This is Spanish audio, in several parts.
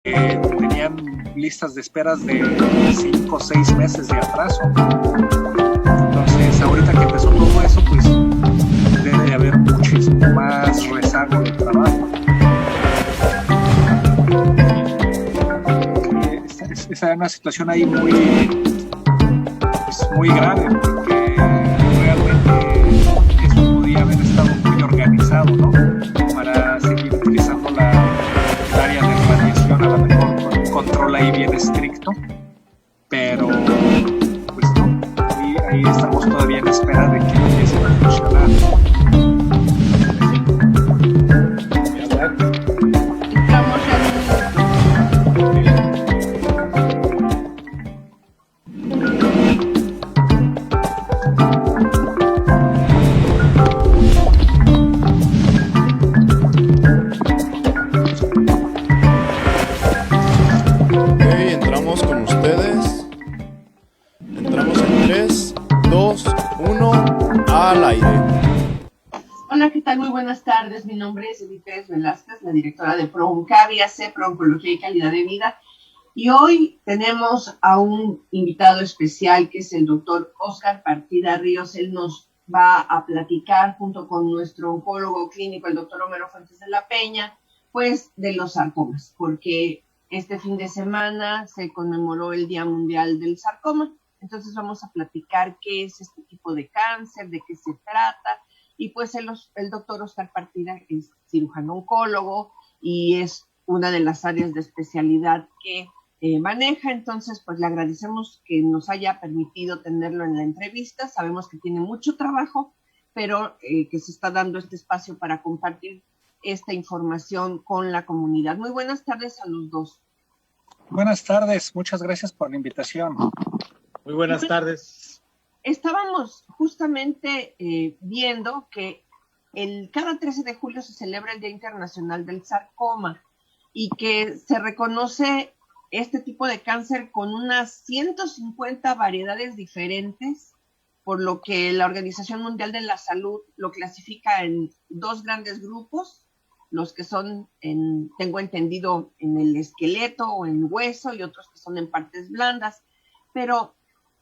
tenían listas de esperas de 5 o 6 meses de atraso. Entonces, ahorita que empezó todo eso, pues debe haber muchísimo más rezago de trabajo. Esa es una situación ahí muy grave, porque realmente eso podía haber estado muy organizado, ¿no? Para seguir utilizando el área de radiación, a lo mejor con un control ahí bien estricto, pero pues no, ahí estamos todavía en espera de que empiecen a funcionar. Entramos con ustedes. Entramos en 3, 2, 1, al aire. Hola, ¿qué tal? Muy buenas tardes. Mi nombre es Edith Pérez Velázquez, la directora de ProOncavi, Oncología y Calidad de Vida. Y hoy tenemos a un invitado especial que es el doctor Óscar Partida Ríos. Él nos va a platicar junto con nuestro oncólogo clínico, el doctor Homero Fuentes de la Peña, pues de los sarcomas, porque este fin de semana se conmemoró el Día Mundial del Sarcoma. Entonces vamos a platicar qué es este tipo de cáncer, de qué se trata. Y pues el doctor Óscar Partida es cirujano oncólogo y es una de las áreas de especialidad que maneja. Entonces, pues le agradecemos que nos haya permitido tenerlo en la entrevista. Sabemos que tiene mucho trabajo, pero que se está dando este espacio para compartir esta información con la comunidad. Muy buenas tardes a los dos. Buenas tardes, muchas gracias por la invitación. Muy buenas tardes. Estábamos justamente viendo que cada 13 de julio se celebra el Día Internacional del Sarcoma y que se reconoce este tipo de cáncer con unas 150 variedades diferentes, por lo que la Organización Mundial de la Salud lo clasifica en dos grandes grupos, los que son, tengo entendido, en el esqueleto o en hueso y otros que son en partes blandas. Pero,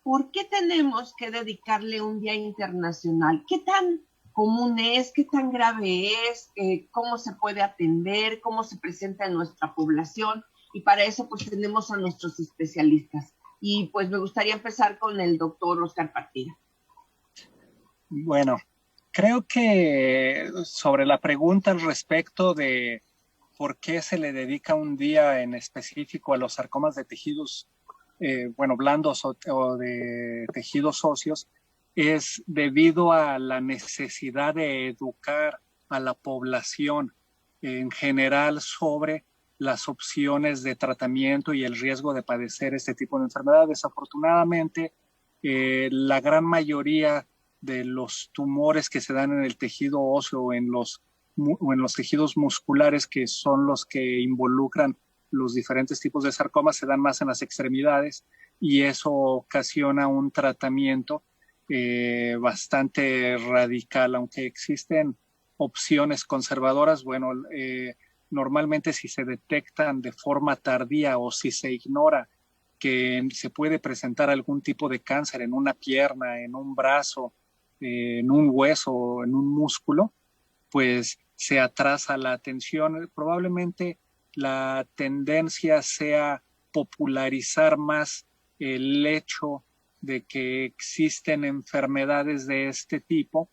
¿por qué tenemos que dedicarle un día internacional? ¿Qué tan común es? ¿Qué tan grave es? ¿Cómo se puede atender? ¿Cómo se presenta en nuestra población? Y para eso pues tenemos a nuestros especialistas. Y pues me gustaría empezar con el doctor Óscar Partida. Bueno, creo que sobre la pregunta al respecto de por qué se le dedica un día en específico a los sarcomas de tejidos blandos o de tejidos óseos, es debido a la necesidad de educar a la población en general sobre las opciones de tratamiento y el riesgo de padecer este tipo de enfermedades. Desafortunadamente, la gran mayoría de los tumores que se dan en el tejido óseo o en los tejidos musculares, que son los que involucran los diferentes tipos de sarcomas, se dan más en las extremidades y eso ocasiona un tratamiento bastante radical. Aunque existen opciones conservadoras, bueno, normalmente si se detectan de forma tardía o si se ignora que se puede presentar algún tipo de cáncer en una pierna, en un brazo, en un hueso, en un músculo, pues se atrasa la atención. Probablemente la tendencia sea popularizar más el hecho de que existen enfermedades de este tipo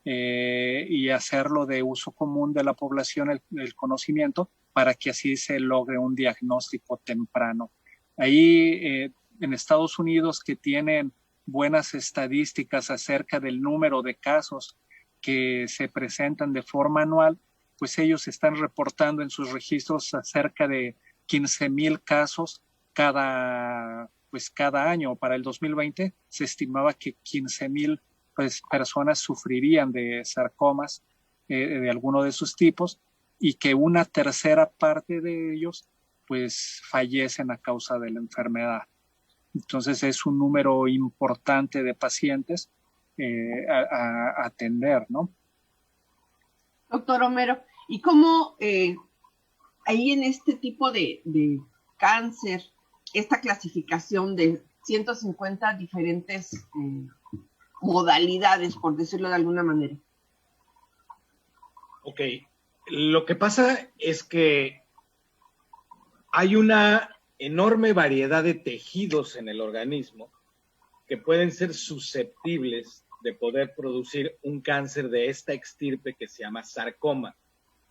y hacerlo de uso común de la población el conocimiento para que así se logre un diagnóstico temprano. Ahí en Estados Unidos, que tienen buenas estadísticas acerca del número de casos que se presentan de forma anual, pues ellos están reportando en sus registros acerca de 15,000 casos cada año. Para el 2020 se estimaba que 15,000 personas sufrirían de sarcomas de alguno de sus tipos y que una tercera parte de ellos pues fallecen a causa de la enfermedad. Entonces es un número importante de pacientes a atender, ¿no? Doctor Homero, ¿y cómo ahí en este tipo de cáncer, esta clasificación de 150 diferentes modalidades, por decirlo de alguna manera? Ok, lo que pasa es que hay una enorme variedad de tejidos en el organismo que pueden ser susceptibles de poder producir un cáncer de esta extirpe que se llama sarcoma.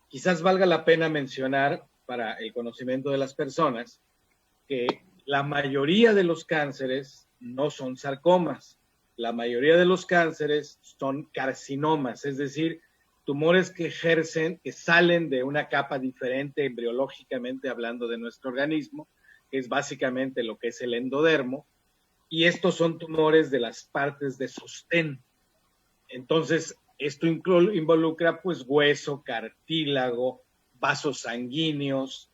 Quizás valga la pena mencionar para el conocimiento de las personas que la mayoría de los cánceres no son sarcomas. La mayoría de los cánceres son carcinomas, es decir, tumores que ejercen, que salen de una capa diferente embriológicamente hablando de nuestro organismo, que es básicamente lo que es el endodermo, y estos son tumores de las partes de sostén. Entonces, esto involucra pues hueso, cartílago, vasos sanguíneos,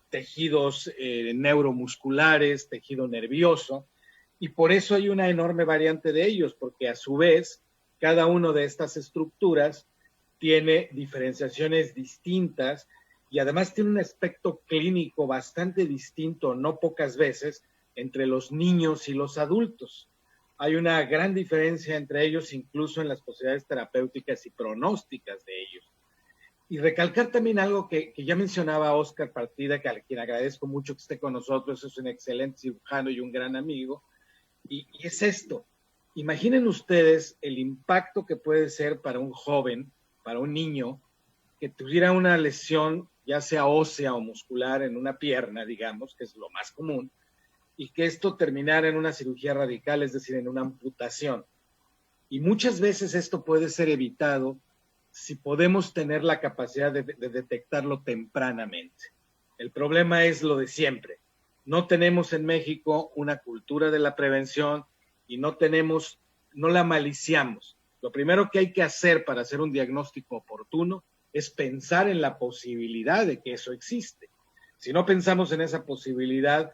tejidos neuromusculares, tejido nervioso, y por eso hay una enorme variante de ellos, porque a su vez, cada una de estas estructuras tiene diferenciaciones distintas y además tiene un aspecto clínico bastante distinto, no pocas veces, entre los niños y los adultos. Hay una gran diferencia entre ellos, incluso en las posibilidades terapéuticas y pronósticas de ellos. Y recalcar también algo que ya mencionaba Oscar Partida, que a quien agradezco mucho que esté con nosotros, es un excelente cirujano y un gran amigo, y es esto. Imaginen ustedes el impacto que puede ser para un joven, para un niño, que tuviera una lesión, ya sea ósea o muscular, en una pierna, digamos, que es lo más común, y que esto terminara en una cirugía radical, es decir, en una amputación. Y muchas veces esto puede ser evitado si podemos tener la capacidad de detectarlo tempranamente. El problema es lo de siempre. No tenemos en México una cultura de la prevención y no la maliciamos. Lo primero que hay que hacer para hacer un diagnóstico oportuno es pensar en la posibilidad de que eso existe. Si no pensamos en esa posibilidad,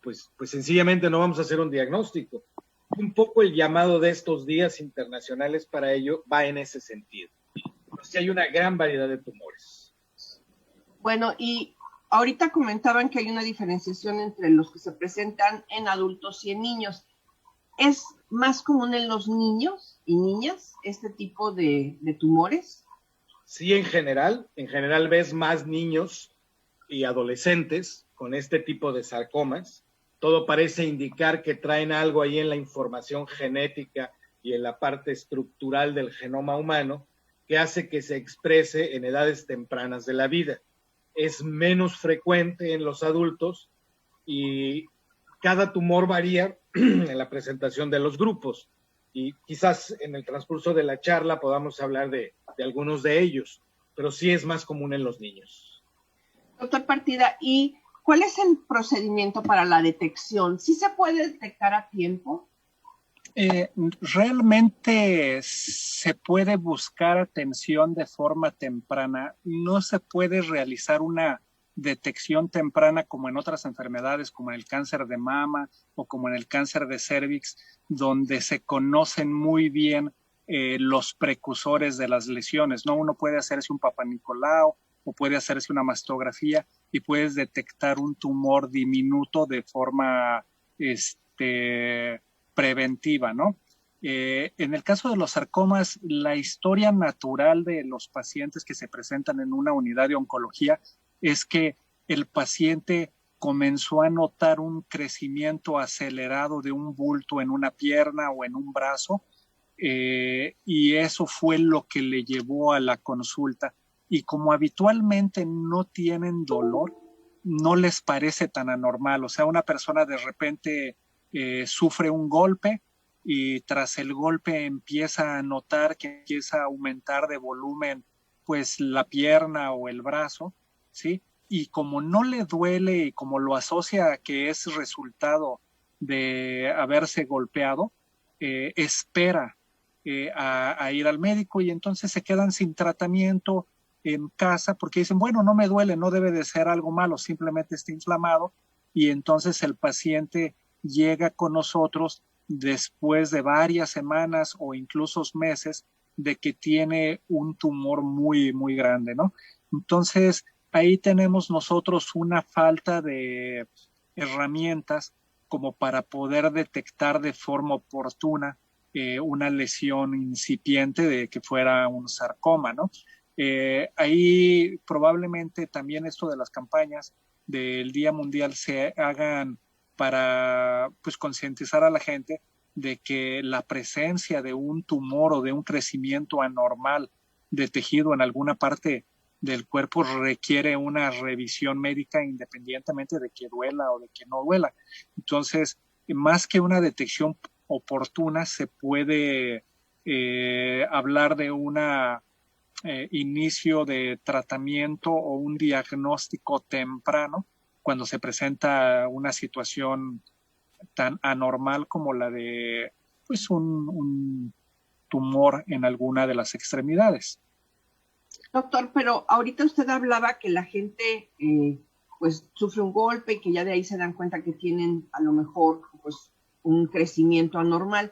pues sencillamente no vamos a hacer un diagnóstico. Un poco el llamado de estos días internacionales para ello va en ese sentido. Pues hay una gran variedad de tumores. Bueno, y ahorita comentaban que hay una diferenciación entre los que se presentan en adultos y en niños. ¿Es más común en los niños y niñas este tipo de tumores? Sí, en general ves más niños y adolescentes con este tipo de sarcomas. Todo parece indicar que traen algo ahí en la información genética y en la parte estructural del genoma humano que hace que se exprese en edades tempranas de la vida. Es menos frecuente en los adultos y cada tumor varía en la presentación de los grupos. Y quizás en el transcurso de la charla podamos hablar de algunos de ellos, pero sí es más común en los niños. Doctor Partida, ¿y cuál es el procedimiento para la detección? ¿Sí se puede detectar a tiempo? Realmente se puede buscar atención de forma temprana. No se puede realizar una detección temprana como en otras enfermedades, como en el cáncer de mama o como en el cáncer de cérvix, donde se conocen muy bien los precursores de las lesiones, ¿no? Uno puede hacerse un Papá Nicolau o puede hacerse una mastografía y puedes detectar un tumor diminuto de forma preventiva, ¿no? En el caso de los sarcomas, la historia natural de los pacientes que se presentan en una unidad de oncología es que el paciente comenzó a notar un crecimiento acelerado de un bulto en una pierna o en un brazo, y eso fue lo que le llevó a la consulta. Y como habitualmente no tienen dolor, no les parece tan anormal. O sea, una persona de repente sufre un golpe y tras el golpe empieza a notar que empieza a aumentar de volumen pues la pierna o el brazo, ¿sí? Y como no le duele y como lo asocia a que es resultado de haberse golpeado, espera a ir al médico y entonces se quedan sin tratamiento en casa porque dicen, bueno, no me duele, no debe de ser algo malo, simplemente está inflamado, y entonces el paciente llega con nosotros después de varias semanas o incluso meses de que tiene un tumor muy, muy grande, ¿no? Entonces, ahí tenemos nosotros una falta de herramientas como para poder detectar de forma oportuna una lesión incipiente de que fuera un sarcoma, ¿no? Ahí probablemente también esto de las campañas del Día Mundial se hagan para pues concientizar a la gente de que la presencia de un tumor o de un crecimiento anormal de tejido en alguna parte del cuerpo requiere una revisión médica independientemente de que duela o de que no duela. Entonces, más que una detección oportuna, se puede hablar de una inicio de tratamiento o un diagnóstico temprano cuando se presenta una situación tan anormal como la de pues un tumor en alguna de las extremidades. Doctor, pero ahorita usted hablaba que la gente pues sufre un golpe y que ya de ahí se dan cuenta que tienen a lo mejor pues un crecimiento anormal.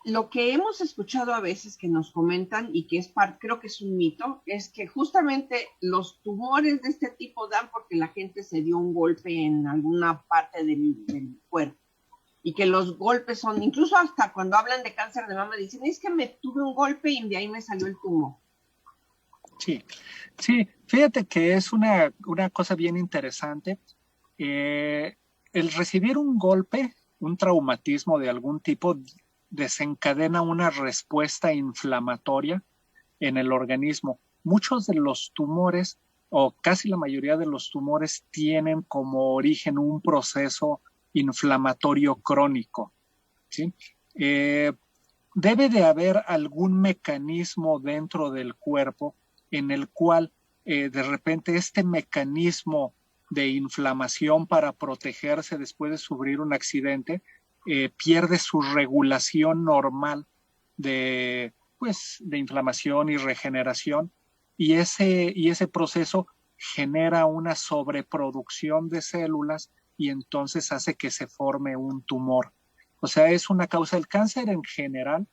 Lo que hemos escuchado a veces que nos comentan y que es creo que es un mito, es que justamente los tumores de este tipo dan porque la gente se dio un golpe en alguna parte del cuerpo y que los golpes son, incluso hasta cuando hablan de cáncer de mama dicen, es que me tuve un golpe y de ahí me salió el tumor. Sí, fíjate que es una cosa bien interesante. El recibir un golpe, un traumatismo de algún tipo, desencadena una respuesta inflamatoria en el organismo. Muchos de los tumores, o casi la mayoría de los tumores, tienen como origen un proceso inflamatorio crónico, ¿sí? Debe de haber algún mecanismo dentro del cuerpo en el cual de repente este mecanismo de inflamación para protegerse después de sufrir un accidente pierde su regulación normal de inflamación y regeneración, y ese proceso genera una sobreproducción de células y entonces hace que se forme un tumor. O sea, es una causa. El cáncer en general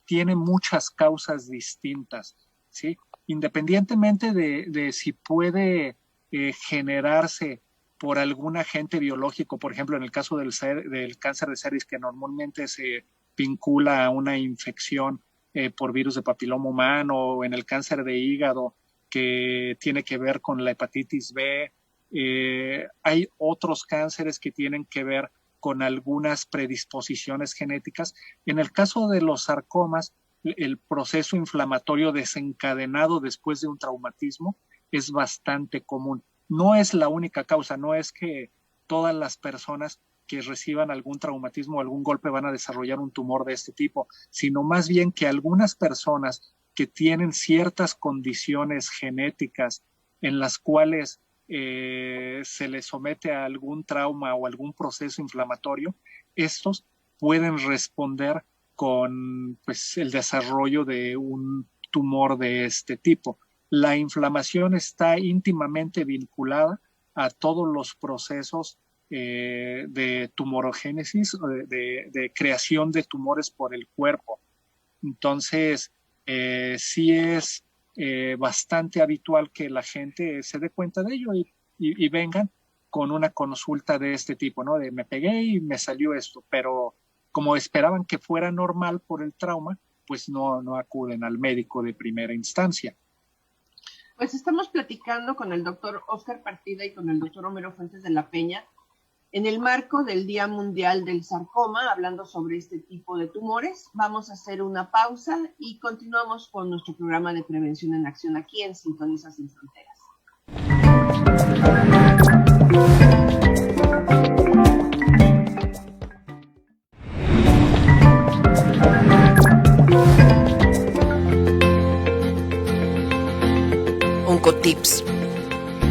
tiene muchas causas distintas, ¿sí? Independientemente de si puede generarse por algún agente biológico, por ejemplo, en el caso del cáncer de cervix, que normalmente se vincula a una infección por virus de papiloma humano, o en el cáncer de hígado, que tiene que ver con la hepatitis B. Hay otros cánceres que tienen que ver con algunas predisposiciones genéticas. En el caso de los sarcomas, el proceso inflamatorio desencadenado después de un traumatismo es bastante común. No es la única causa, no es que todas las personas que reciban algún traumatismo o algún golpe van a desarrollar un tumor de este tipo, sino más bien que algunas personas que tienen ciertas condiciones genéticas en las cuales se les somete a algún trauma o algún proceso inflamatorio, estos pueden responder con el desarrollo de un tumor de este tipo. La inflamación está íntimamente vinculada a todos los procesos de tumorogénesis, de creación de tumores por el cuerpo. Entonces, sí es bastante habitual que la gente se dé cuenta de ello y vengan con una consulta de este tipo, ¿no? De me pegué y me salió esto, pero como esperaban que fuera normal por el trauma, pues no acuden al médico de primera instancia. Pues estamos platicando con el doctor Óscar Partida y con el doctor Homero Fuentes de la Peña en el marco del Día Mundial del Sarcoma, hablando sobre este tipo de tumores. Vamos a hacer una pausa y continuamos con nuestro programa de prevención en acción aquí en Sintoniza Sin Fronteras. Oncotips.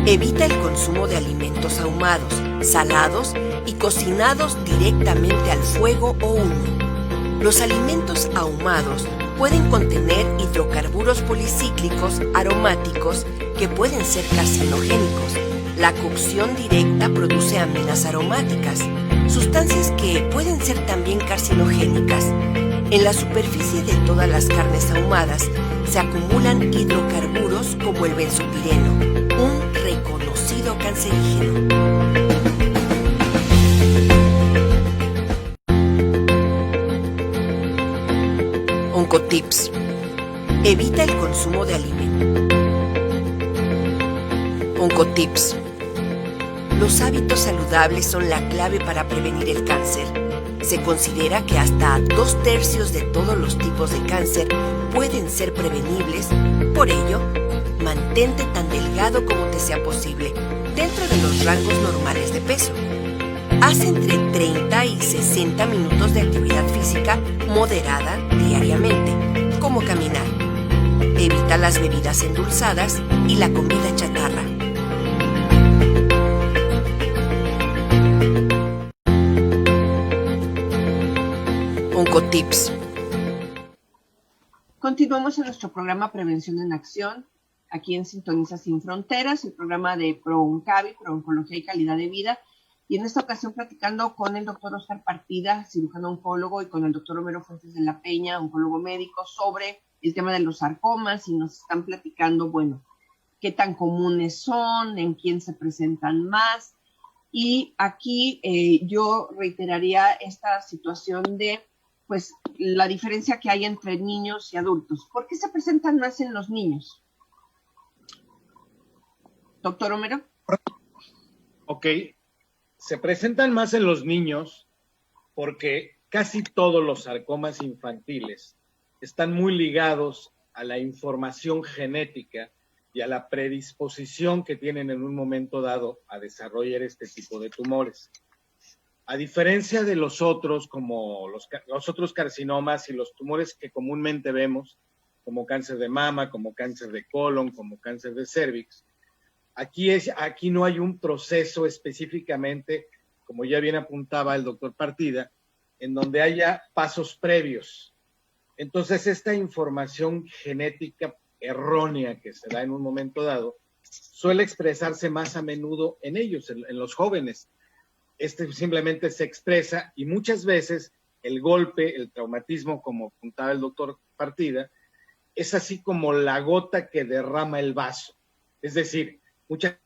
Evita el consumo de alimentos ahumados, salados y cocinados directamente al fuego o humo. Los alimentos ahumados pueden contener hidrocarburos policíclicos aromáticos que pueden ser carcinogénicos. La cocción directa produce aminas aromáticas, sustancias que pueden ser también carcinogénicas. En la superficie de todas las carnes ahumadas se acumulan hidrocarburos como el benzopireno, un reconocido cancerígeno. Oncotips. Evita el consumo de alimentos. Oncotips. Los hábitos saludables son la clave para prevenir el cáncer. Se considera que hasta 2/3 de todos los tipos de cáncer pueden ser prevenibles. Por ello, mantente tan delgado como te sea posible, dentro de los rangos normales de peso. Haz entre 30 y 60 minutos de actividad física moderada diariamente, como caminar. Evita las bebidas endulzadas y la comida chatarra. Oncotips. Continuamos en nuestro programa Prevención en Acción, aquí en Sintoniza Sin Fronteras, el programa de ProOncavi, Prooncología y Calidad de Vida. Y en esta ocasión platicando con el doctor Oscar Partida, cirujano oncólogo, y con el doctor Romero Fuentes de la Peña, oncólogo médico, sobre el tema de los sarcomas, y nos están platicando, bueno, qué tan comunes son, en quién se presentan más. Y aquí yo reiteraría esta situación de, pues, la diferencia que hay entre niños y adultos. ¿Por qué se presentan más en los niños? Doctor Romero. Ok. Se presentan más en los niños porque casi todos los sarcomas infantiles están muy ligados a la información genética y a la predisposición que tienen en un momento dado a desarrollar este tipo de tumores. A diferencia de los otros, como los otros carcinomas y los tumores que comúnmente vemos, como cáncer de mama, como cáncer de colon, como cáncer de cervix, aquí no hay un proceso específicamente, como ya bien apuntaba el doctor Partida, en donde haya pasos previos. Entonces, esta información genética errónea que se da en un momento dado suele expresarse más a menudo en ellos, en los jóvenes. Simplemente se expresa y muchas veces el golpe, el traumatismo, como apuntaba el doctor Partida, es así como la gota que derrama el vaso. Es decir, mucha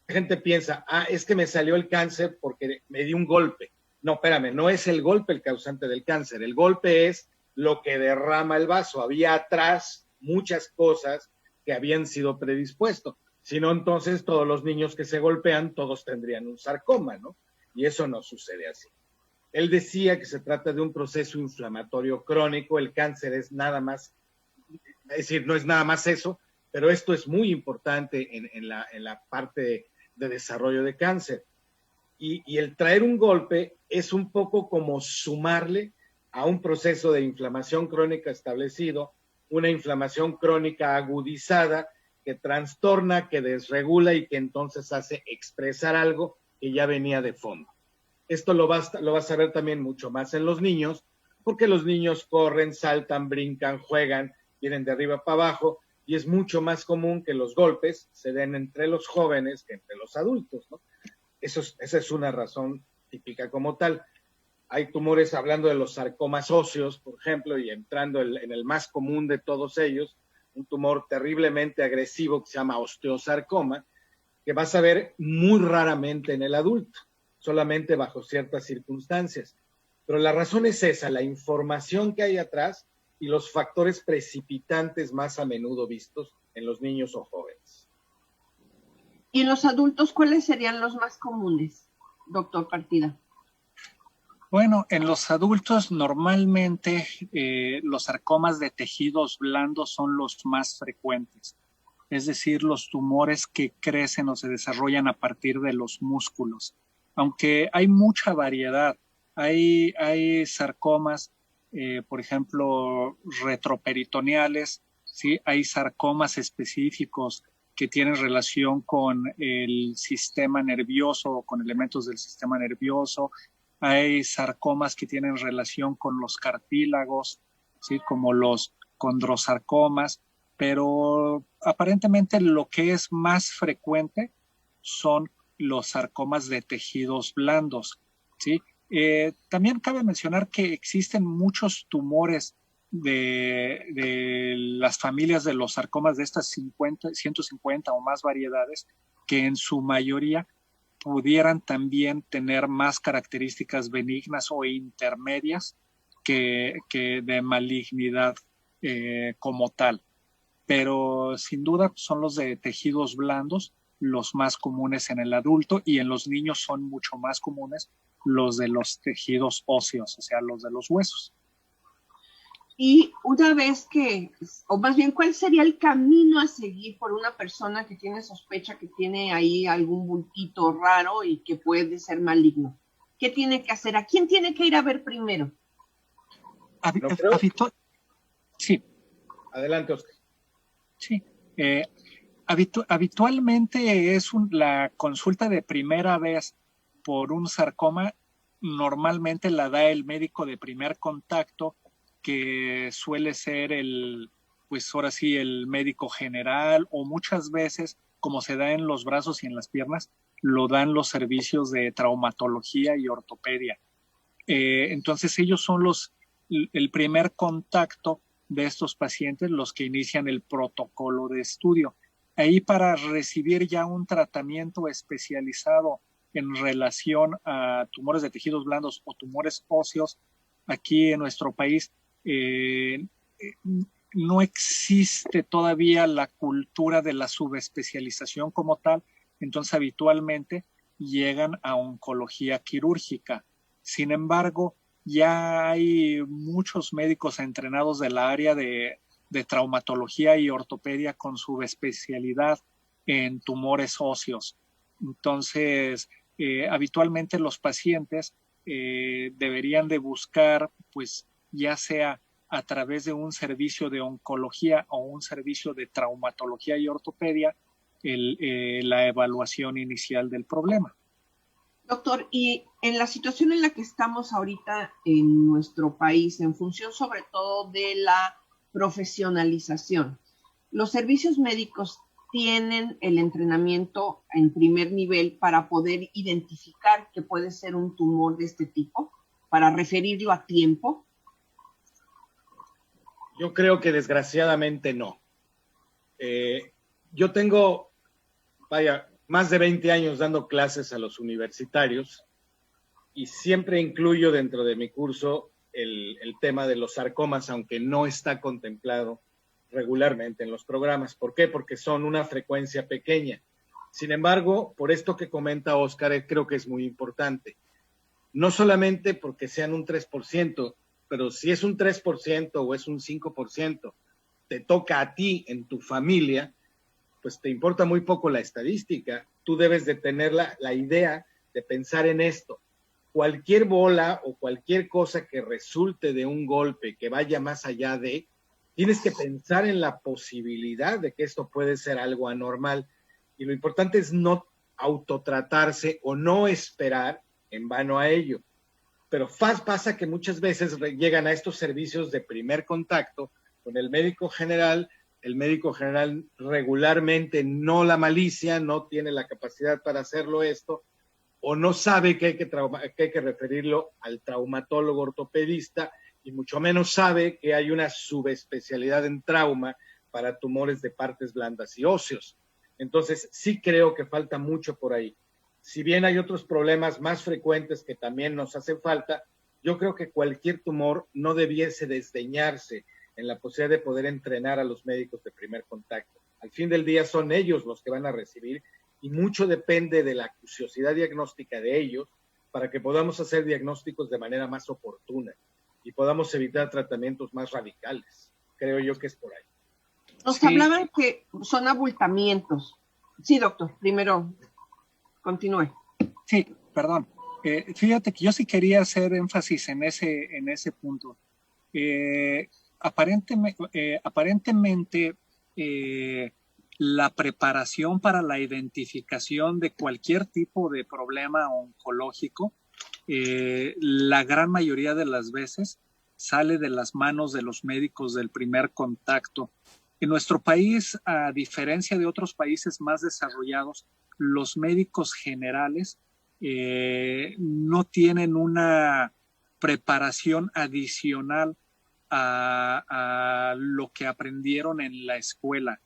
gente piensa, es que me salió el cáncer porque me di un golpe. No, espérame, no es el golpe el causante del cáncer. El golpe es lo que derrama el vaso. Había atrás muchas cosas que habían sido predispuestos. Si no, entonces todos los niños que se golpean, todos tendrían un sarcoma, ¿no? Y eso no sucede así. Él decía que se trata de un proceso inflamatorio crónico. El cáncer es nada más, es decir, no es nada más eso, pero esto es muy importante en la parte de desarrollo de cáncer. Y el traer un golpe es un poco como sumarle a un proceso de inflamación crónica establecido, una inflamación crónica agudizada que trastorna, que desregula y que entonces hace expresar algo que ya venía de fondo. Esto lo vas a ver también mucho más en los niños, porque los niños corren, saltan, brincan, juegan, vienen de arriba para abajo, y es mucho más común que los golpes se den entre los jóvenes que entre los adultos, ¿no? Esa es una razón típica como tal. Hay tumores, hablando de los sarcomas óseos, por ejemplo, y entrando en el más común de todos ellos, un tumor terriblemente agresivo que se llama osteosarcoma, que vas a ver muy raramente en el adulto, solamente bajo ciertas circunstancias. Pero la razón es esa, la información que hay atrás y los factores precipitantes más a menudo vistos en los niños o jóvenes. ¿Y en los adultos cuáles serían los más comunes, doctor Partida? Bueno, en los adultos normalmente los sarcomas de tejidos blandos son los más frecuentes, es decir, los tumores que crecen o se desarrollan a partir de los músculos. Aunque hay mucha variedad, hay sarcomas, por ejemplo, retroperitoneales, ¿sí? Hay sarcomas específicos que tienen relación con el sistema nervioso o con elementos del sistema nervioso. Hay sarcomas que tienen relación con los cartílagos, ¿sí? Como los condrosarcomas, pero aparentemente lo que es más frecuente son los sarcomas de tejidos blandos, ¿sí? También cabe mencionar que existen muchos tumores de las familias de los sarcomas de estas 150 o más variedades, que en su mayoría pudieran también tener más características benignas o intermedias que de malignidad como tal. Pero sin duda son los de tejidos blandos los más comunes en el adulto, y en los niños son mucho más comunes los de los tejidos óseos, o sea, los de los huesos. Y una vez que, o más bien, ¿cuál sería el camino a seguir por una persona que tiene sospecha que tiene ahí algún bultito raro y que puede ser maligno? ¿Qué tiene que hacer? ¿A quién tiene que ir a ver primero? Sí. Adelante, Oscar. Sí. Habitualmente es la consulta de primera vez por un sarcoma, normalmente la da el médico de primer contacto, que suele ser pues ahora sí, el médico general, o muchas veces, como se da en los brazos y en las piernas, lo dan los servicios de traumatología y ortopedia. Entonces ellos son el primer contacto de estos pacientes, los que inician el protocolo de estudio. Ahí, para recibir ya un tratamiento especializado en relación a tumores de tejidos blandos o tumores óseos, aquí en nuestro país no existe todavía la cultura de la subespecialización como tal, entonces habitualmente llegan a oncología quirúrgica. Sin embargo, ya hay muchos médicos entrenados de la área de traumatología y ortopedia con subespecialidad en tumores óseos. Entonces, habitualmente los pacientes deberían de buscar, pues, ya sea a través de un servicio de oncología o un servicio de traumatología y ortopedia, la evaluación inicial del problema. Doctor, y en la situación en la que estamos ahorita en nuestro país, en función sobre todo de la profesionalización, ¿los servicios médicos tienen el entrenamiento en primer nivel para poder identificar que puede ser un tumor de este tipo, para referirlo a tiempo? Yo creo que desgraciadamente no. Yo tengo, más de 20 años dando clases a los universitarios, y siempre incluyo dentro de mi curso el tema de los sarcomas, aunque no está contemplado regularmente en los programas. ¿Por qué? Porque son una frecuencia pequeña. Sin embargo, por esto que comenta Oscar, creo que es muy importante. No solamente porque sean un 3%, pero si es un 3% o es un 5%, te toca a ti en tu familia, pues te importa muy poco la estadística. Tú debes de tener la idea de pensar en esto. Cualquier bola o cualquier cosa que resulte de un golpe que vaya más allá de, tienes que pensar en la posibilidad de que esto puede ser algo anormal. Y lo importante es no autotratarse o no esperar en vano a ello. Pero pasa que muchas veces llegan a estos servicios de primer contacto con el médico general. El médico general regularmente no la malicia, no tiene la capacidad para hacerlo esto, o no sabe que hay que referirlo al traumatólogo ortopedista, y mucho menos sabe que hay una subespecialidad en trauma para tumores de partes blandas y óseos. Entonces, sí creo que falta mucho por ahí. Si bien hay otros problemas más frecuentes que también nos hacen falta, yo creo que cualquier tumor no debiese desdeñarse en la posibilidad de poder entrenar a los médicos de primer contacto. Al fin del día son ellos los que van a recibir, y mucho depende de la acuciosidad diagnóstica de ellos para que podamos hacer diagnósticos de manera más oportuna y podamos evitar tratamientos más radicales. Creo yo que es por ahí. Nos hablaban que son abultamientos. Sí, doctor, primero continúe. Sí, perdón. Fíjate que yo sí quería hacer énfasis en ese punto. Aparentemente la preparación para la identificación de cualquier tipo de problema oncológico, la gran mayoría de las veces sale de las manos de los médicos del primer contacto. En nuestro país, a diferencia de otros países más desarrollados, los médicos generales no tienen una preparación adicional a lo que aprendieron en la escuela.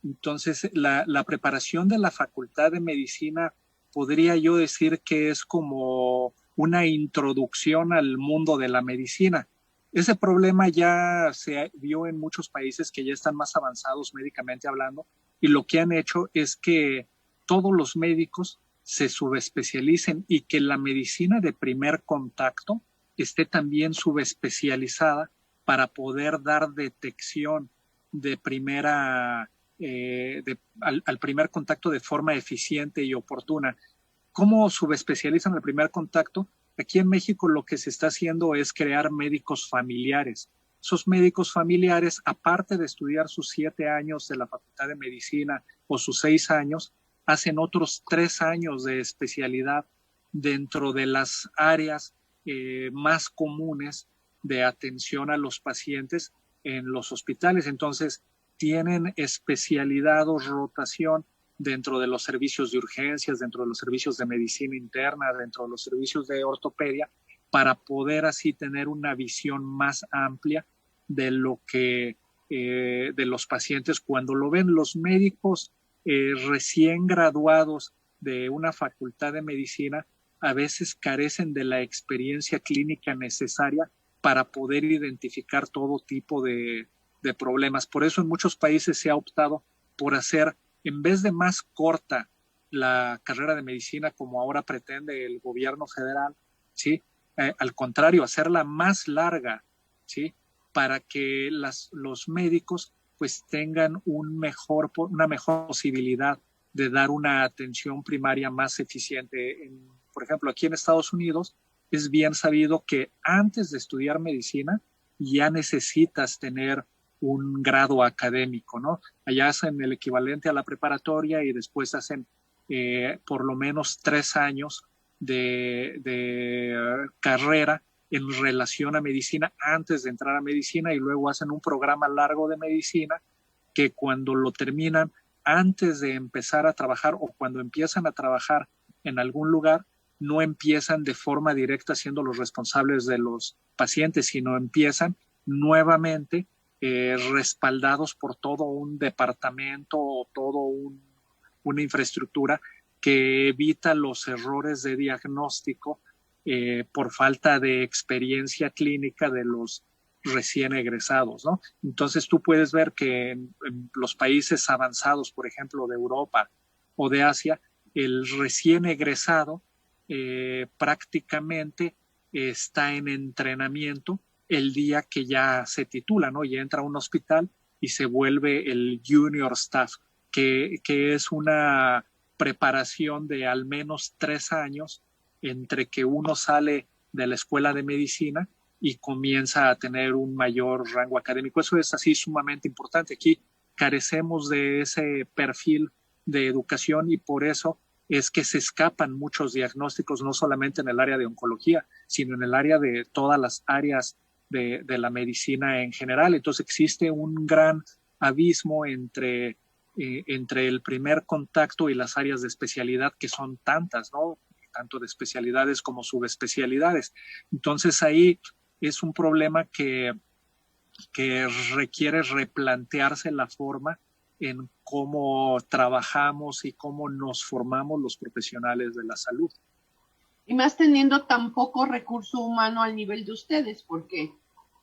Entonces, la preparación de la Facultad de Medicina podría yo decir que es como una introducción al mundo de la medicina. Ese problema ya se vio en muchos países que ya están más avanzados médicamente hablando, y lo que han hecho es que todos los médicos se subespecialicen y que la medicina de primer contacto esté también subespecializada para poder dar detección de primera al primer contacto de forma eficiente y oportuna. ¿Cómo subespecializan el primer contacto? Aquí en México lo que se está haciendo es crear médicos familiares. Esos médicos familiares, aparte de estudiar sus 7 años de la Facultad de Medicina o sus 6 años, hacen otros 3 años de especialidad dentro de las áreas más comunes de atención a los pacientes en los hospitales. Entonces, tienen especialidad o rotación dentro de los servicios de urgencias, dentro de los servicios de medicina interna, dentro de los servicios de ortopedia, para poder así tener una visión más amplia de lo que de los pacientes cuando lo ven. Los médicos recién graduados de una facultad de medicina a veces carecen de la experiencia clínica necesaria para poder identificar todo tipo de problemas. Por eso en muchos países se ha optado por hacer, en vez de más corta la carrera de medicina como ahora pretende el gobierno federal, ¿sí? Al contrario, hacerla más larga, ¿sí? Para que los médicos pues tengan una mejor posibilidad de dar una atención primaria más eficiente. Por ejemplo, aquí en Estados Unidos es bien sabido que antes de estudiar medicina ya necesitas tener un grado académico, ¿no? Allá hacen el equivalente a la preparatoria y después hacen por lo menos 3 años de carrera en relación a medicina antes de entrar a medicina, y luego hacen un programa largo de medicina que cuando lo terminan, antes de empezar a trabajar o cuando empiezan a trabajar en algún lugar, no empiezan de forma directa siendo los responsables de los pacientes, sino empiezan nuevamente respaldados por todo un departamento o una infraestructura que evita los errores de diagnóstico por falta de experiencia clínica de los recién egresados, ¿no? Entonces tú puedes ver que en los países avanzados, por ejemplo, de Europa o de Asia, el recién egresado prácticamente está en entrenamiento el día que ya se titula, ¿no? Y entra a un hospital y se vuelve el junior staff, que es una preparación de al menos 3 años entre que uno sale de la escuela de medicina y comienza a tener un mayor rango académico. Eso es así sumamente importante. Aquí carecemos de ese perfil de educación y por eso es que se escapan muchos diagnósticos, no solamente en el área de oncología, sino en el área de todas las áreas de la medicina en general. Entonces existe un gran abismo entre el primer contacto y las áreas de especialidad, que son tantas, ¿no? Tanto de especialidades como subespecialidades. Entonces ahí es un problema que requiere replantearse la forma en cómo trabajamos y cómo nos formamos los profesionales de la salud. Y más teniendo tan poco recurso humano al nivel de ustedes, porque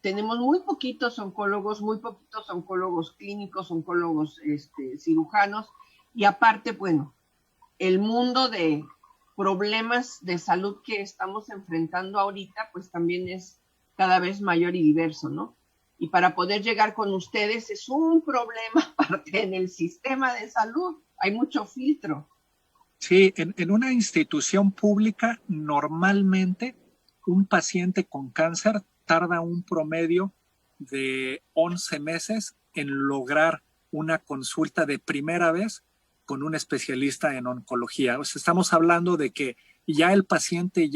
tenemos muy poquitos oncólogos clínicos, oncólogos cirujanos, y aparte, bueno, el mundo de problemas de salud que estamos enfrentando ahorita, pues también es cada vez mayor y diverso, ¿no? Y para poder llegar con ustedes es un problema aparte en el sistema de salud, hay mucho filtro. Sí, en una institución pública normalmente un paciente con cáncer tarda un promedio de 11 meses en lograr una consulta de primera vez con un especialista en oncología. O sea, estamos hablando de que ya el paciente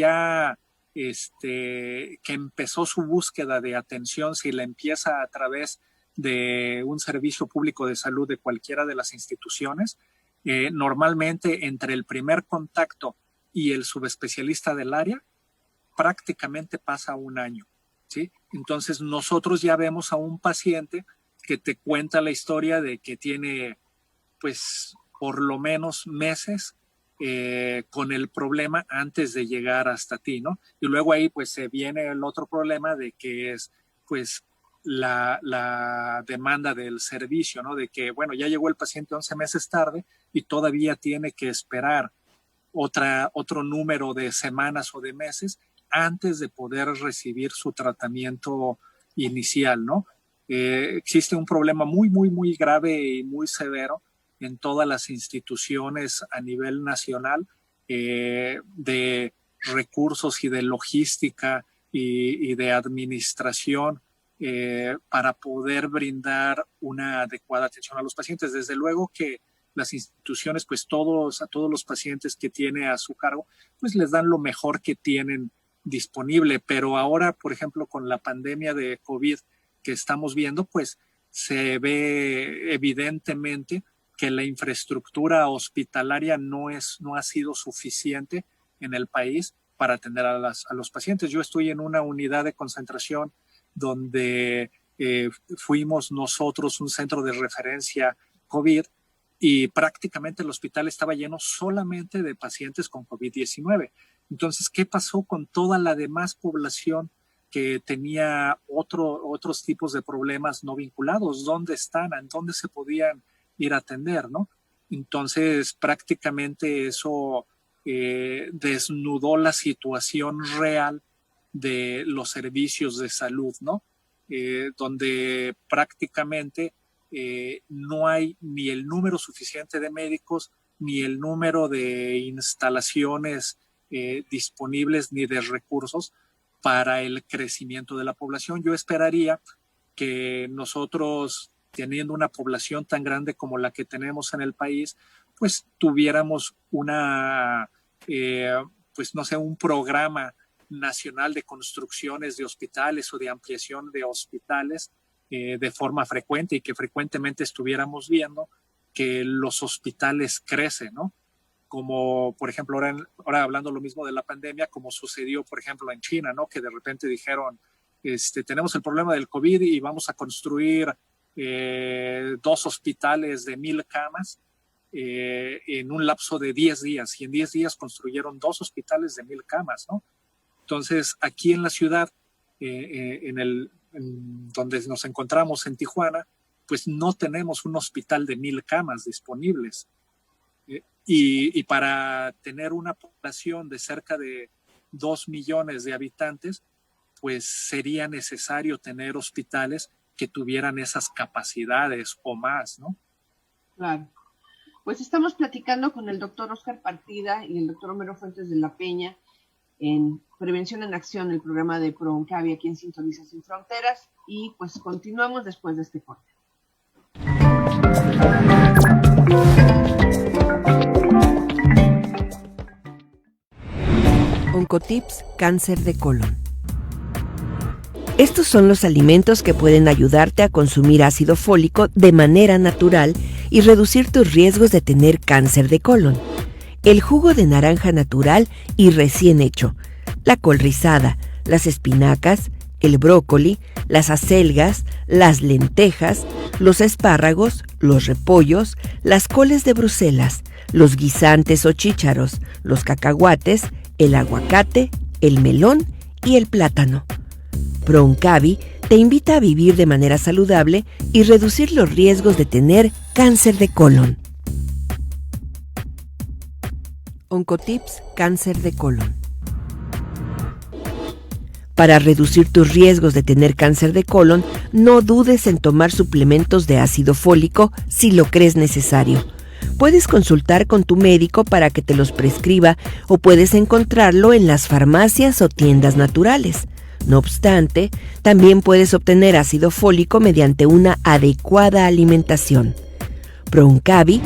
que empezó su búsqueda de atención, si la empieza a través de un servicio público de salud de cualquiera de las instituciones, normalmente entre el primer contacto y el subespecialista del área prácticamente pasa un año, ¿sí? Entonces nosotros ya vemos a un paciente que te cuenta la historia de que tiene pues por lo menos meses con el problema antes de llegar hasta ti, ¿no? Y luego ahí pues se viene el otro problema de que es pues la demanda del servicio, ¿no? De que, bueno, ya llegó el paciente 11 meses tarde y todavía tiene que esperar otro número de semanas o de meses antes de poder recibir su tratamiento inicial, ¿no? Existe un problema muy, muy, muy grave y muy severo en todas las instituciones a nivel nacional de recursos y de logística y de administración para poder brindar una adecuada atención a los pacientes. Desde luego que las instituciones, pues a todos los pacientes que tiene a su cargo, pues les dan lo mejor que tienen disponible. Pero ahora, por ejemplo, con la pandemia de COVID que estamos viendo, pues se ve evidentemente que la infraestructura hospitalaria no ha sido suficiente en el país para atender a los pacientes. Yo estoy en una unidad de concentración donde fuimos nosotros un centro de referencia COVID y prácticamente el hospital estaba lleno solamente de pacientes con COVID-19. Entonces, ¿qué pasó con toda la demás población que tenía otros tipos de problemas no vinculados? ¿Dónde están? ¿En dónde se podían ir a atender, no? Entonces, prácticamente eso desnudó la situación real de los servicios de salud, ¿no? Donde prácticamente no hay ni el número suficiente de médicos, ni el número de instalaciones disponibles, ni de recursos para el crecimiento de la población. Yo esperaría que nosotros, teniendo una población tan grande como la que tenemos en el país, pues tuviéramos pues no sé, un programa nacional de construcciones de hospitales o de ampliación de hospitales de forma frecuente y que frecuentemente estuviéramos viendo que los hospitales crecen, ¿no? Como, por ejemplo, ahora hablando lo mismo de la pandemia, como sucedió, por ejemplo, en China, ¿no? Que de repente dijeron, tenemos el problema del COVID y vamos a construir 2 hospitales de 1,000 camas en un lapso de 10 días. Y en 10 días construyeron 2 hospitales de 1,000 camas, ¿no? Entonces, aquí en la ciudad, donde nos encontramos en Tijuana, pues no tenemos un hospital de 1,000 camas disponibles. Y para tener una población de cerca de 2 millones de habitantes, pues sería necesario tener hospitales que tuvieran esas capacidades o más, ¿no? Claro. Pues estamos platicando con el doctor Oscar Partida y el doctor Homero Fuentes de la Peña en Prevención en Acción, el programa de ProOncavi aquí en Sintoniza Sin Fronteras, y pues continuamos después de este corte. Oncotips, cáncer de colon. Estos son los alimentos que pueden ayudarte a consumir ácido fólico de manera natural y reducir tus riesgos de tener cáncer de colon. El jugo de naranja natural y recién hecho, la col rizada, las espinacas, el brócoli, las acelgas, las lentejas, los espárragos, los repollos, las coles de Bruselas, los guisantes o chícharos, los cacahuates, el aguacate, el melón y el plátano. ProOncavi te invita a vivir de manera saludable y reducir los riesgos de tener cáncer de colon. Oncotips, cáncer de colon. Para reducir tus riesgos de tener cáncer de colon, no dudes en tomar suplementos de ácido fólico si lo crees necesario. Puedes consultar con tu médico para que te los prescriba o puedes encontrarlo en las farmacias o tiendas naturales. No obstante, también puedes obtener ácido fólico mediante una adecuada alimentación. ProOncavi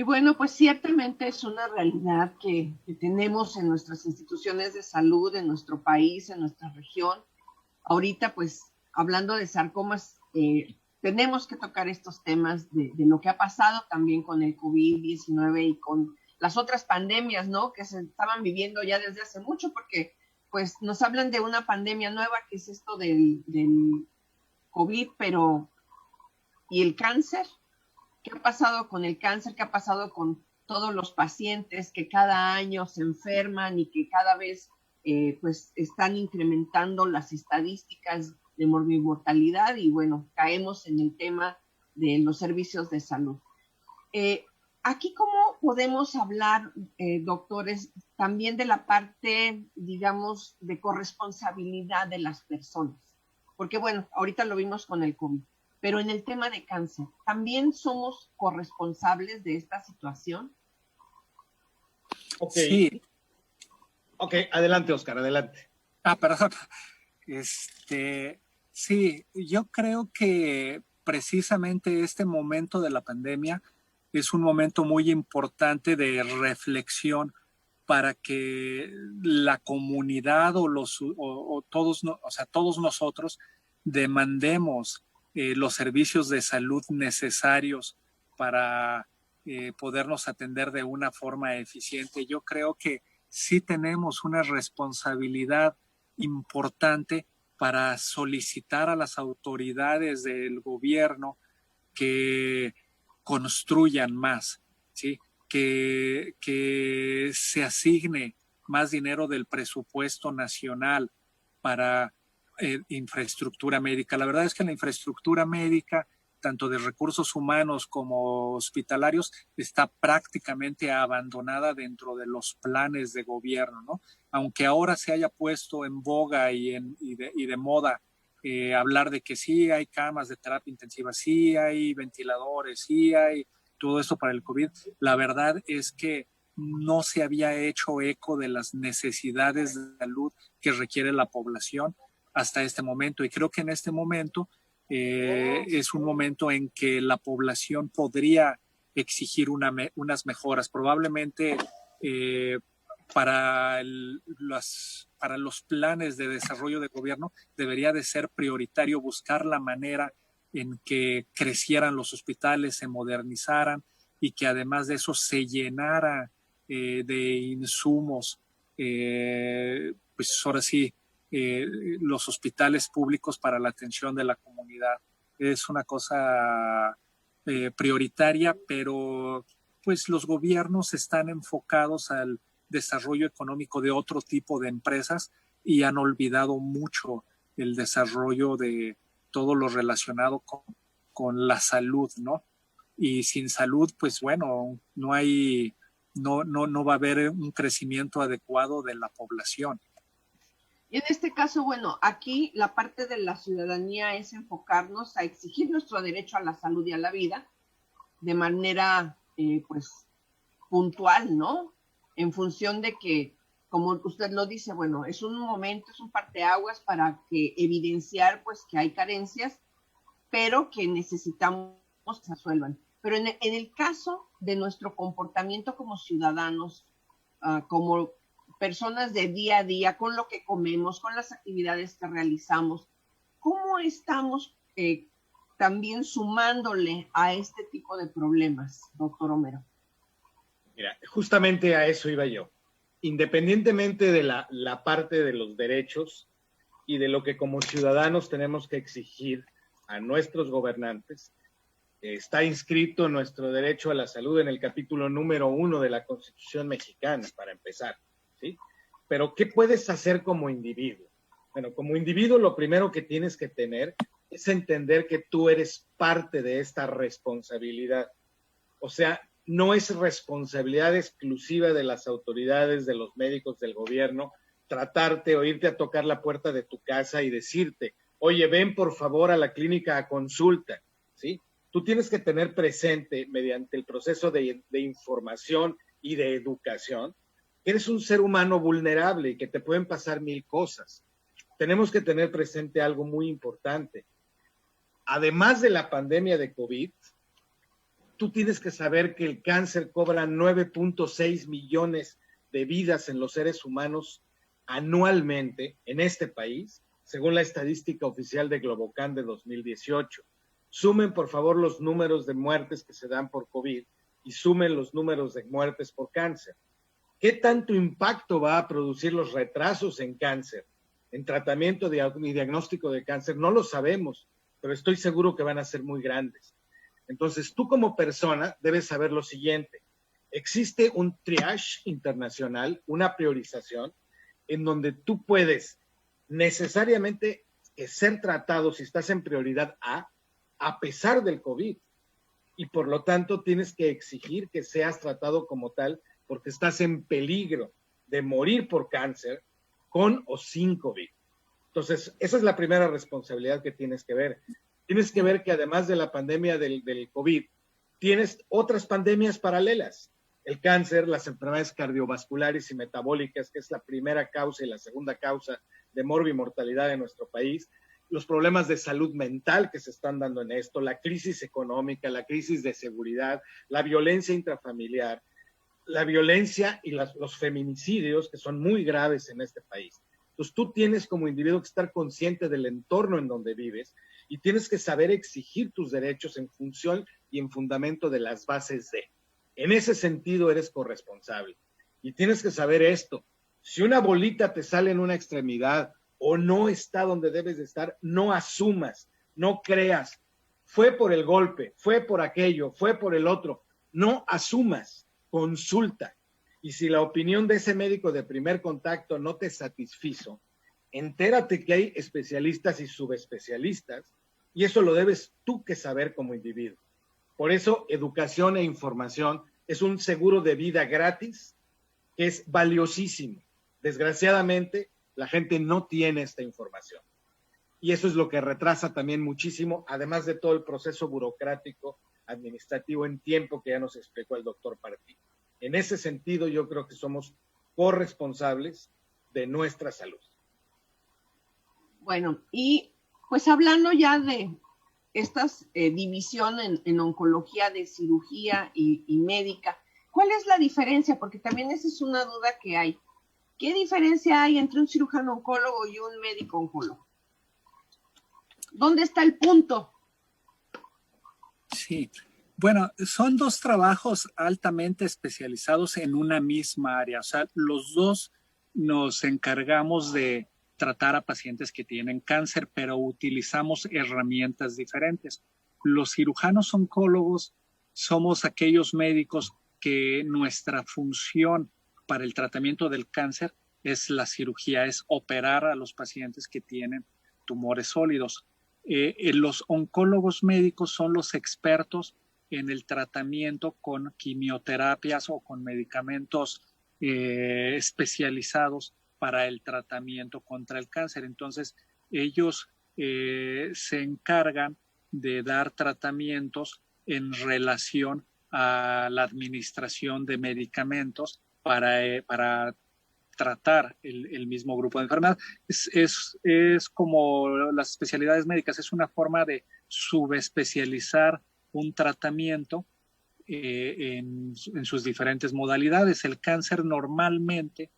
Y bueno, pues ciertamente es una realidad que tenemos en nuestras instituciones de salud, en nuestro país, en nuestra región. Ahorita, pues, hablando de sarcomas, tenemos que tocar estos temas de lo que ha pasado también con el COVID-19 y con las otras pandemias, ¿no? Que se estaban viviendo ya desde hace mucho, porque pues nos hablan de una pandemia nueva, que es esto del COVID, pero ¿y el cáncer? ¿Qué ha pasado con el cáncer? ¿Qué ha pasado con todos los pacientes que cada año se enferman y que cada vez pues están incrementando las estadísticas de mortalidad? Y bueno, caemos en el tema de los servicios de salud. Aquí, ¿cómo podemos hablar, doctores, también de la parte, digamos, de corresponsabilidad de las personas? Porque bueno, ahorita lo vimos con el COVID, pero en el tema de cáncer, ¿también somos corresponsables de esta situación? Ok. Sí. Ok, adelante, Oscar, adelante. Perdón. Sí, yo creo que precisamente este momento de la pandemia es un momento muy importante de reflexión para que la comunidad o todos, o sea, todos nosotros demandemos los servicios de salud necesarios para podernos atender de una forma eficiente. Yo creo que sí tenemos una responsabilidad importante para solicitar a las autoridades del gobierno que construyan más, ¿sí? Que se asigne más dinero del presupuesto nacional para infraestructura médica. La verdad es que la infraestructura médica, tanto de recursos humanos como hospitalarios, está prácticamente abandonada dentro de los planes de gobierno, ¿no? Aunque ahora se haya puesto en boga y de moda hablar de que sí hay camas de terapia intensiva, sí hay ventiladores, sí hay todo esto para el COVID, la verdad es que no se había hecho eco de las necesidades de salud que requiere la población hasta este momento. Y creo que en este momento es un momento en que la población podría exigir unas mejoras. Probablemente para los planes de desarrollo de gobierno debería de ser prioritario buscar la manera en que crecieran los hospitales, se modernizaran y que además de eso se llenara de insumos, pues ahora sí, los hospitales públicos para la atención de la comunidad. Es una cosa prioritaria, pero pues los gobiernos están enfocados al desarrollo económico de otro tipo de empresas y han olvidado mucho el desarrollo de todo lo relacionado con la salud, ¿no? Y sin salud, pues bueno, no va a haber un crecimiento adecuado de la población. Y en este caso, bueno, aquí la parte de la ciudadanía es enfocarnos a exigir nuestro derecho a la salud y a la vida de manera, pues, puntual, ¿no? En función de que, como usted lo dice, bueno, es un momento, es un parteaguas para que evidenciar, pues, que hay carencias, pero que necesitamos que se resuelvan. Pero en el caso de nuestro comportamiento como ciudadanos, como personas de día a día, con lo que comemos, con las actividades que realizamos, ¿cómo estamos también sumándole a este tipo de problemas, doctor Homero? Mira, justamente a eso iba yo. Independientemente de la parte de los derechos y de lo que como ciudadanos tenemos que exigir a nuestros gobernantes, está inscrito nuestro derecho a la salud en el capítulo número 1 de la Constitución mexicana, para empezar, ¿sí? Pero, ¿qué puedes hacer como individuo? Bueno, como individuo lo primero que tienes que tener es entender que tú eres parte de esta responsabilidad. O sea, no es responsabilidad exclusiva de las autoridades, de los médicos, del gobierno, tratarte o irte a tocar la puerta de tu casa y decirte, oye, ven por favor a la clínica a consulta, ¿sí? Tú tienes que tener presente, mediante el proceso de información y de educación, que eres un ser humano vulnerable y que te pueden pasar 1000 cosas. Tenemos que tener presente algo muy importante. Además de la pandemia de COVID, tú tienes que saber que el cáncer cobra 9.6 millones de vidas en los seres humanos anualmente en este país, según la estadística oficial de Globocan de 2018. Sumen, por favor, los números de muertes que se dan por COVID y sumen los números de muertes por cáncer. ¿Qué tanto impacto va a producir los retrasos en cáncer, en tratamiento y diagnóstico de cáncer? No lo sabemos, pero estoy seguro que van a ser muy grandes. Entonces, tú como persona debes saber lo siguiente. Existe un triage internacional, una priorización, en donde tú puedes necesariamente ser tratado si estás en prioridad a pesar del COVID. Y por lo tanto tienes que exigir que seas tratado como tal porque estás en peligro de morir por cáncer con o sin COVID. Entonces, esa es la primera responsabilidad que tienes que ver. Tienes que ver que además de la pandemia del COVID, tienes otras pandemias paralelas. El cáncer, las enfermedades cardiovasculares y metabólicas, que es la primera causa y la segunda causa de morbimortalidad en nuestro país, los problemas de salud mental que se están dando en esto, la crisis económica, la crisis de seguridad, la violencia intrafamiliar, la violencia y los feminicidios, que son muy graves en este país. Entonces tú tienes como individuo que estar consciente del entorno en donde vives y tienes que saber exigir tus derechos en función y en fundamento de las bases de. En ese sentido eres corresponsable. Y tienes que saber esto. Si una bolita te sale en una extremidad o no está donde debes de estar, no asumas, no creas. Fue por el golpe, fue por aquello, fue por el otro. No asumas, consulta. Y si la opinión de ese médico de primer contacto no te satisfizo, entérate que hay especialistas y subespecialistas y eso lo debes tú que saber como individuo. Por eso, educación e información es un seguro de vida gratis que es valiosísimo. Desgraciadamente, la gente no tiene esta información. Y eso es lo que retrasa también muchísimo, además de todo el proceso burocrático, administrativo en tiempo que ya nos explicó el doctor Partí. En ese sentido, yo creo que somos corresponsables de nuestra salud. Bueno, y pues hablando ya de esta división en oncología de cirugía y médica, ¿cuál es la diferencia? Porque también esa es una duda que hay. ¿Qué diferencia hay entre un cirujano oncólogo y un médico oncólogo? ¿Dónde está el punto? Sí, bueno, son dos trabajos altamente especializados en una misma área. O sea, los dos nos encargamos de tratar a pacientes que tienen cáncer, pero utilizamos herramientas diferentes. Los cirujanos oncólogos somos aquellos médicos que nuestra función para el tratamiento del cáncer es la cirugía, es operar a los pacientes que tienen tumores sólidos. Los oncólogos médicos son los expertos en el tratamiento con quimioterapias o con medicamentos especializados para el tratamiento contra el cáncer. Entonces, ellos se encargan de dar tratamientos en relación a la administración de medicamentos para tratar el mismo grupo de enfermedad. Es como las especialidades médicas, es una forma de subespecializar un tratamiento en sus diferentes modalidades. El cáncer normalmente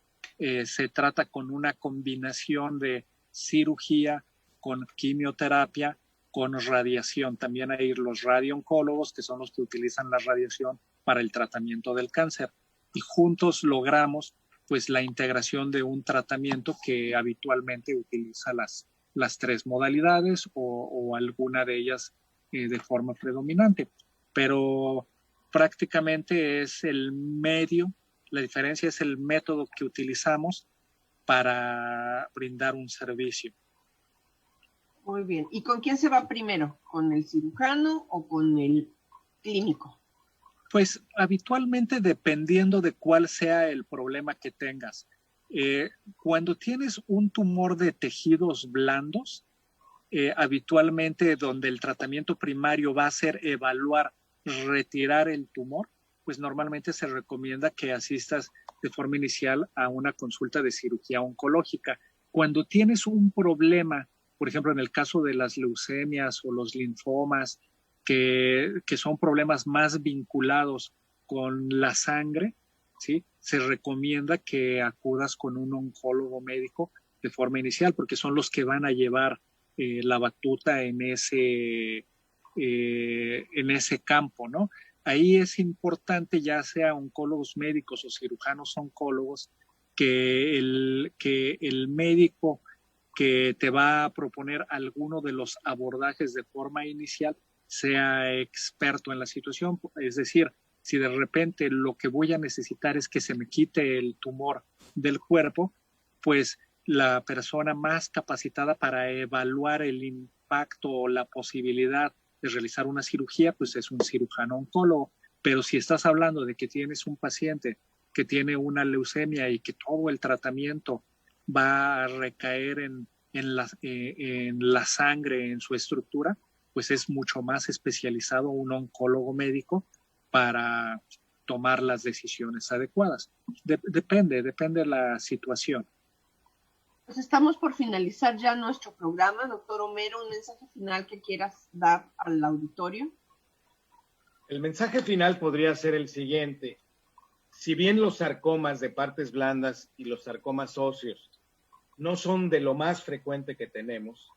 se trata con una combinación de cirugía, con quimioterapia, con radiación. También hay los radiooncólogos, que son los que utilizan la radiación para el tratamiento del cáncer. Y juntos logramos pues la integración de un tratamiento que habitualmente utiliza las tres modalidades o alguna de ellas de forma predominante. Pero prácticamente es el medio, la diferencia es el método que utilizamos para brindar un servicio. Muy bien. ¿Y con quién se va primero? ¿Con el cirujano o con el clínico? Pues habitualmente dependiendo de cuál sea el problema que tengas. Cuando tienes un tumor de tejidos blandos, habitualmente donde el tratamiento primario va a ser evaluar, retirar el tumor, pues normalmente se recomienda que asistas de forma inicial a una consulta de cirugía oncológica. Cuando tienes un problema, por ejemplo, en el caso de las leucemias o los linfomas, que son problemas más vinculados con la sangre, ¿sí? Se recomienda que acudas con un oncólogo médico de forma inicial, porque son los que van a llevar la batuta en ese campo, ¿no? ahí es importante, ya sea oncólogos médicos o cirujanos oncólogos, que el médico que te va a proponer alguno de los abordajes de forma inicial sea experto en la situación. Es decir, si de repente lo que voy a necesitar es que se me quite el tumor del cuerpo, pues la persona más capacitada para evaluar el impacto o la posibilidad de realizar una cirugía, pues es un cirujano oncólogo. Pero si estás hablando de que tienes un paciente que tiene una leucemia y que todo el tratamiento va a recaer en la sangre, en su estructura, pues es mucho más especializado un oncólogo médico para tomar las decisiones adecuadas. Depende de la situación. Pues estamos por finalizar ya nuestro programa. Doctor Homero, un mensaje final que quieras dar al auditorio. El mensaje final podría ser el siguiente. Si bien los sarcomas de partes blandas y los sarcomas óseos no son de lo más frecuente que tenemos,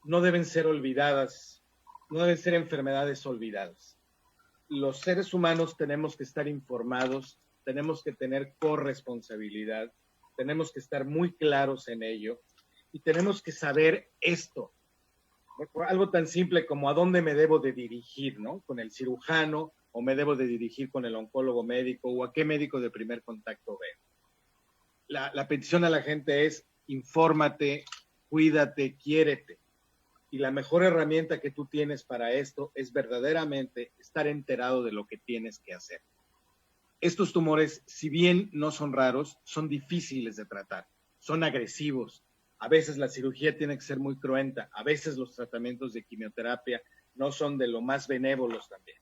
no deben ser olvidadas, no deben ser enfermedades olvidadas. Los seres humanos tenemos que estar informados, tenemos que tener corresponsabilidad, tenemos que estar muy claros en ello y tenemos que saber esto. Algo tan simple como a dónde me debo de dirigir, ¿no? Con el cirujano, o me debo de dirigir con el oncólogo médico, o a qué médico de primer contacto veo. La petición a la gente es: infórmate, cuídate, quiérete. Y la mejor herramienta que tú tienes para esto es verdaderamente estar enterado de lo que tienes que hacer. Estos tumores, si bien no son raros, son difíciles de tratar, son agresivos. A veces la cirugía tiene que ser muy cruenta, a veces los tratamientos de quimioterapia no son de lo más benévolos también.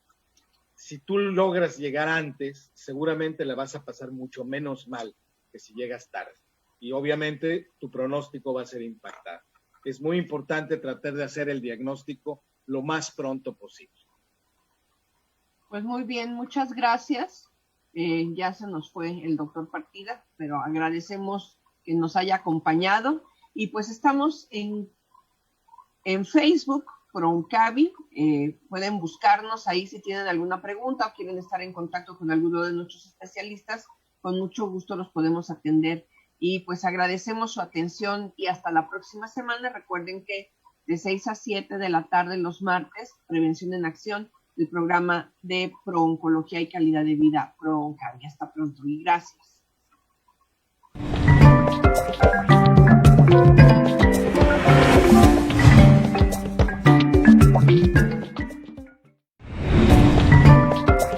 Si tú logras llegar antes, seguramente la vas a pasar mucho menos mal que si llegas tarde. Y obviamente tu pronóstico va a ser impactado. Es muy importante tratar de hacer el diagnóstico lo más pronto posible. Pues muy bien, muchas gracias. Ya se nos fue el doctor Partida, pero agradecemos que nos haya acompañado. Y pues estamos en Facebook, Proncavi. Pueden buscarnos ahí si tienen alguna pregunta o quieren estar en contacto con alguno de nuestros especialistas. Con mucho gusto los podemos atender. Y pues agradecemos su atención y hasta la próxima semana. Recuerden que de 6 a 7 de la tarde los martes, Prevención en Acción, el programa de Prooncología y Calidad de Vida, Proncavi. Hasta pronto y gracias.